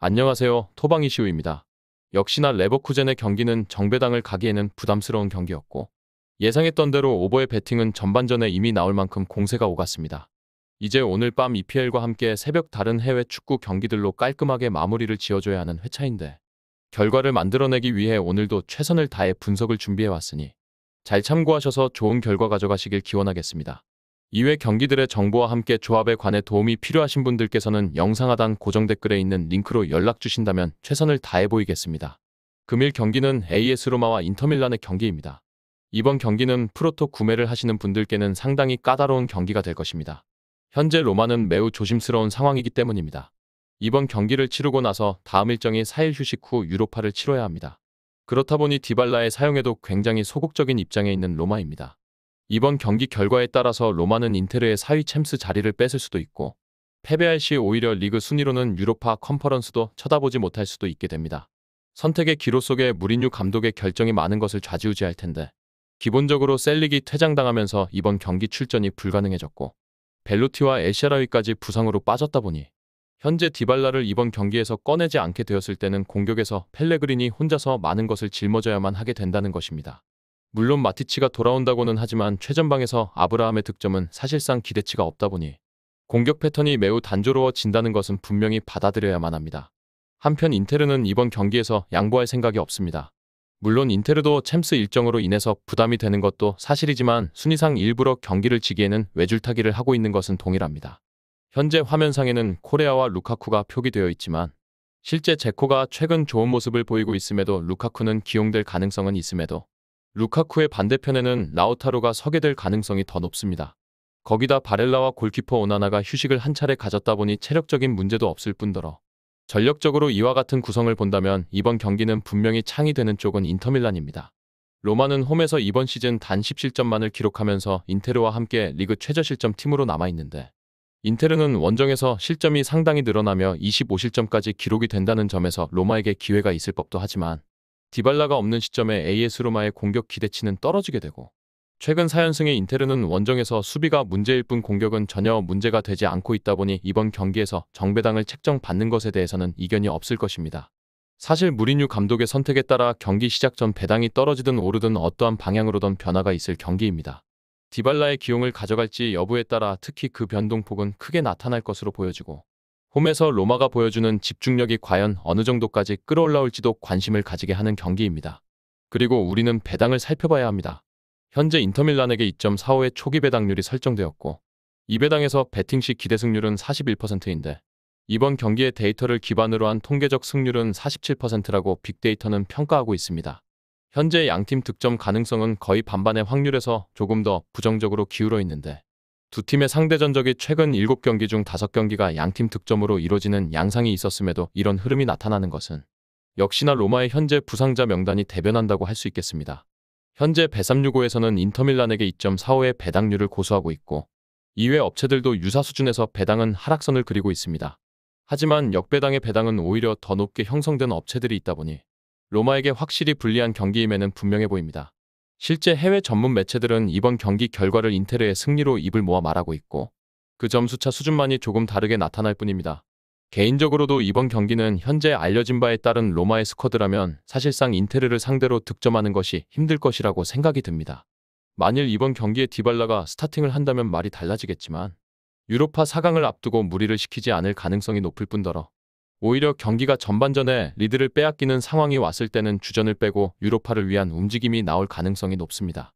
안녕하세요. 토방이시우입니다. 역시나 레버쿠젠의 경기는 정배당을 가기에는 부담스러운 경기였고 예상했던 대로 오버의 배팅은 전반전에 이미 나올 만큼 공세가 오갔습니다. 이제 오늘 밤 EPL과 함께 새벽 다른 해외 축구 경기들로 깔끔하게 마무리를 지어줘야 하는 회차인데 결과를 만들어내기 위해 오늘도 최선을 다해 분석을 준비해왔으니 잘 참고하셔서 좋은 결과 가져가시길 기원하겠습니다. 이외 경기들의 정보와 함께 조합에 관해 도움이 필요하신 분들께서는 영상 하단 고정 댓글에 있는 링크로 연락 주신다면 최선을 다해 보이겠습니다. 금일 경기는 AS 로마와 인터밀란의 경기입니다. 이번 경기는 프로토 구매를 하시는 분들께는 상당히 까다로운 경기가 될 것입니다. 현재 로마는 매우 조심스러운 상황이기 때문입니다. 이번 경기를 치르고 나서 다음 일정이 4일 휴식 후 유로파를 치러야 합니다. 그렇다 보니 디발라의 사용에도 굉장히 소극적인 입장에 있는 로마입니다. 이번 경기 결과에 따라서 로마는 인테르의 4위 챔스 자리를 뺏을 수도 있고 패배할 시 오히려 리그 순위로는 유로파 컨퍼런스도 쳐다보지 못할 수도 있게 됩니다. 선택의 기로 속에 무리뉴 감독의 결정이 많은 것을 좌지우지할 텐데 기본적으로 셀릭이 퇴장당하면서 이번 경기 출전이 불가능해졌고 벨로티와 엘샤라위까지 부상으로 빠졌다 보니 현재 디발라를 이번 경기에서 꺼내지 않게 되었을 때는 공격에서 펠레그리니 혼자서 많은 것을 짊어져야만 하게 된다는 것입니다. 물론 마티치가 돌아온다고는 하지만 최전방에서 아브라함의 득점은 사실상 기대치가 없다 보니 공격 패턴이 매우 단조로워진다는 것은 분명히 받아들여야만 합니다. 한편 인테르는 이번 경기에서 양보할 생각이 없습니다. 물론 인테르도 챔스 일정으로 인해서 부담이 되는 것도 사실이지만 순위상 일부러 경기를 지기에는 외줄타기를 하고 있는 것은 동일합니다. 현재 화면상에는 코레아와 루카쿠가 표기되어 있지만 실제 제코가 최근 좋은 모습을 보이고 있음에도 루카쿠는 기용될 가능성은 있음에도 루카쿠의 반대편에는 라우타로가 서게 될 가능성이 더 높습니다. 거기다 바렐라와 골키퍼 오나나가 휴식을 한 차례 가졌다 보니 체력적인 문제도 없을 뿐더러 전력적으로 이와 같은 구성을 본다면 이번 경기는 분명히 창이 되는 쪽은 인터밀란입니다. 로마는 홈에서 이번 시즌 단 10실점만을 기록하면서 인테르와 함께 리그 최저실점 팀으로 남아있는데 인테르는 원정에서 실점이 상당히 늘어나며 25실점까지 기록이 된다는 점에서 로마에게 기회가 있을 법도 하지만 디발라가 없는 시점에 AS 로마의 공격 기대치는 떨어지게 되고 최근 4연승의 인테르는 원정에서 수비가 문제일 뿐 공격은 전혀 문제가 되지 않고 있다 보니 이번 경기에서 정배당을 책정받는 것에 대해서는 이견이 없을 것입니다. 사실 무리뉴 감독의 선택에 따라 경기 시작 전 배당이 떨어지든 오르든 어떠한 방향으로든 변화가 있을 경기입니다. 디발라의 기용을 가져갈지 여부에 따라 특히 그 변동폭은 크게 나타날 것으로 보여지고 홈에서 로마가 보여주는 집중력이 과연 어느 정도까지 끌어올라올지도 관심을 가지게 하는 경기입니다. 그리고 우리는 배당을 살펴봐야 합니다. 현재 인터밀란에게 2.45의 초기 배당률이 설정되었고 이 배당에서 배팅 시 기대 승률은 41%인데 이번 경기의 데이터를 기반으로 한 통계적 승률은 47%라고 빅데이터는 평가하고 있습니다. 현재 양팀 득점 가능성은 거의 반반의 확률에서 조금 더 부정적으로 기울어 있는데 두 팀의 상대 전적이 최근 7경기 중 5경기가 양팀 득점으로 이뤄지는 양상이 있었음에도 이런 흐름이 나타나는 것은 역시나 로마의 현재 부상자 명단이 대변한다고 할 수 있겠습니다. 현재 베365에서는 인터밀란에게 2.45의 배당률을 고수하고 있고 이외 업체들도 유사 수준에서 배당은 하락선을 그리고 있습니다. 하지만 역배당의 배당은 오히려 더 높게 형성된 업체들이 있다 보니 로마에게 확실히 불리한 경기임에는 분명해 보입니다. 실제 해외 전문 매체들은 이번 경기 결과를 인테르의 승리로 입을 모아 말하고 있고 그 점수차 수준만이 조금 다르게 나타날 뿐입니다. 개인적으로도 이번 경기는 현재 알려진 바에 따른 로마의 스쿼드라면 사실상 인테르를 상대로 득점하는 것이 힘들 것이라고 생각이 듭니다. 만일 이번 경기에 디발라가 스타팅을 한다면 말이 달라지겠지만 유로파 4강을 앞두고 무리를 시키지 않을 가능성이 높을 뿐더러 오히려 경기가 전반전에 리드를 빼앗기는 상황이 왔을 때는 주전을 빼고 유로파를 위한 움직임이 나올 가능성이 높습니다.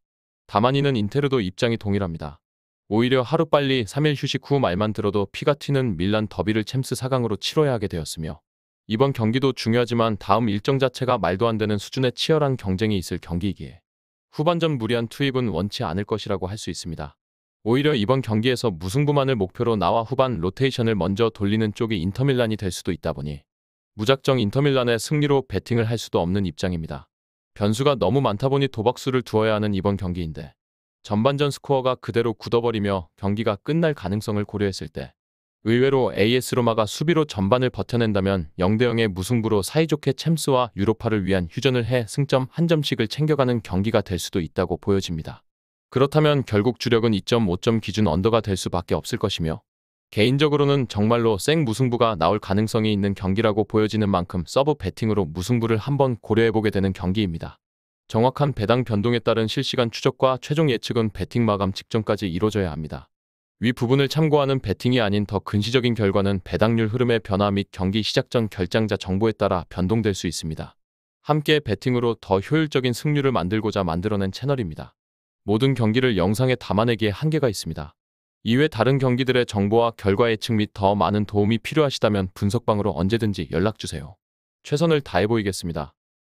다만 이는 인테르도 입장이 동일합니다. 오히려 하루빨리 3일 휴식 후 말만 들어도 피가 튀는 밀란 더비를 챔스 4강으로 치러야 하게 되었으며 이번 경기도 중요하지만 다음 일정 자체가 말도 안 되는 수준의 치열한 경쟁이 있을 경기이기에 후반전 무리한 투입은 원치 않을 것이라고 할 수 있습니다. 오히려 이번 경기에서 무승부만을 목표로 나와 후반 로테이션을 먼저 돌리는 쪽이 인터밀란이 될 수도 있다 보니 무작정 인터밀란의 승리로 배팅을 할 수도 없는 입장입니다. 변수가 너무 많다 보니 도박수를 두어야 하는 이번 경기인데 전반전 스코어가 그대로 굳어버리며 경기가 끝날 가능성을 고려했을 때 의외로 AS 로마가 수비로 전반을 버텨낸다면 0대0의 무승부로 사이좋게 챔스와 유로파를 위한 휴전을 해 승점 한 점씩을 챙겨가는 경기가 될 수도 있다고 보여집니다. 그렇다면 결국 주력은 2.5점 기준 언더가 될 수밖에 없을 것이며 개인적으로는 정말로 생무승부가 나올 가능성이 있는 경기라고 보여지는 만큼 서브 배팅으로 무승부를 한번 고려해보게 되는 경기입니다. 정확한 배당 변동에 따른 실시간 추적과 최종 예측은 배팅 마감 직전까지 이루어져야 합니다. 위 부분을 참고하는 배팅이 아닌 더 근시적인 결과는 배당률 흐름의 변화 및 경기 시작 전 결장자 정보에 따라 변동될 수 있습니다. 함께 배팅으로 더 효율적인 승률을 만들고자 만들어낸 채널입니다. 모든 경기를 영상에 담아내기에 한계가 있습니다. 이외 다른 경기들의 정보와 결과 예측 및 더 많은 도움이 필요하시다면 분석방으로 언제든지 연락주세요. 최선을 다해 보이겠습니다.